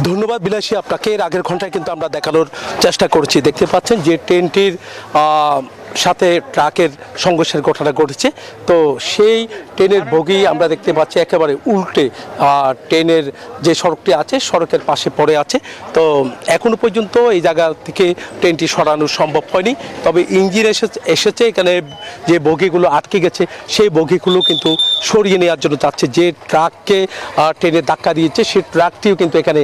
ধন্যবাদ বিলাসী আপনাকে। এর আগের ঘন্টায় কিন্তু আমরা দেখানোর চেষ্টা করছি। দেখতে পাচ্ছেন যে ট্রেনটির সাথে ট্রাকের সংঘর্ষের ঘটনা ঘটেছে। তো সেই ট্রেনের বগি আমরা দেখতে পাচ্ছি একেবারে উল্টে ট্রেনের যে সড়কটি আছে সড়কের পাশে পড়ে আছে। তো এখনো পর্যন্ত এই জায়গা থেকে ট্রেনটি সরানো সম্ভব হয়নি। তবে ইঞ্জিন এসেছে এখানে, যে বগিগুলো আটকে গেছে সেই বগিগুলো কিন্তু সরিয়ে নেওয়ার জন্য যাচ্ছে। যে ট্রাককে ট্রেনে ধাক্কা দিয়েছে সেই ট্রাকটিও কিন্তু এখানে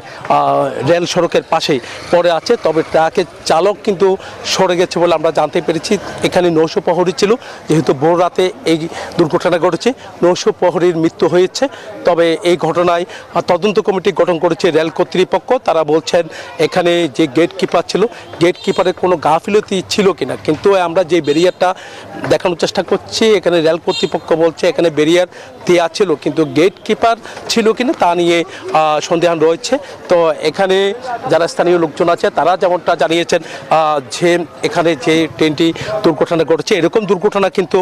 রেল সড়কের পাশেই পড়ে আছে। তবে ট্রাকের চালক কিন্তু সরে গেছে বলে আমরা জানতে পেরেছি। এখানে নৌশো প্রহরী ছিল, যেহেতু ভোর রাতে এই দুর্ঘটনা ঘটেছে, নৌশো প্রহরীর মৃত্যু হয়েছে। তবে এই ঘটনায় তদন্ত কমিটি গঠন করেছে রেল কর্তৃপক্ষ। তারা বলছেন এখানে যে গেট কিপার ছিল, গেট কিপারের কোনো গাফিলতি ছিল কিনা। কিন্তু আমরা যে ব্যারিয়ারটা দেখানোর চেষ্টা করছি, এখানে রেল কর্তৃপক্ষ বলছে এখানে ব্যারিয়ার দেওয়া ছিল, কিন্তু গেট কিপার ছিল কিনা তা নিয়ে সন্দেহান রয়েছে। তো এখানে যারা স্থানীয় লোকজন আছে তারা যেমনটা জানিয়েছেন যে এখানে যে ট্রেনটি দুর্ঘটনা ঘটেছে, এরকম দুর্ঘটনা কিন্তু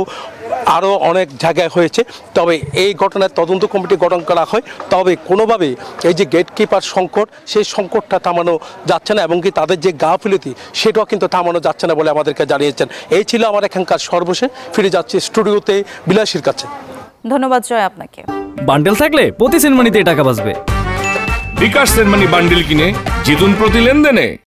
আরও অনেক জায়গায় হয়েছে। তবে এই ঘটনার তদন্ত কমিটি গঠন করা হয়, তবে কোনোভাবে এই যে গেট কিপার সংকট, সেই সংকটটা থামানো যাচ্ছে না, এবং কি তাদের যে গাফিলতি সেটাও কিন্তু থামানো যাচ্ছে না বলে আমাদেরকে জানিয়েছেন। এই ছিল আমার এখানকার সর্বশেষ। ফিরে যাচ্ছি স্টুডিওতে বিলাসীর কাছে। ধন্যবাদ জয় আপনাকে। বান্ডেল থাকলে প্রতি সেনমানিতে টাকা বাঁচবে। বিকাশ সেনমানি বান্ডিল কিনে জিতুন প্রতি লেনদেনে।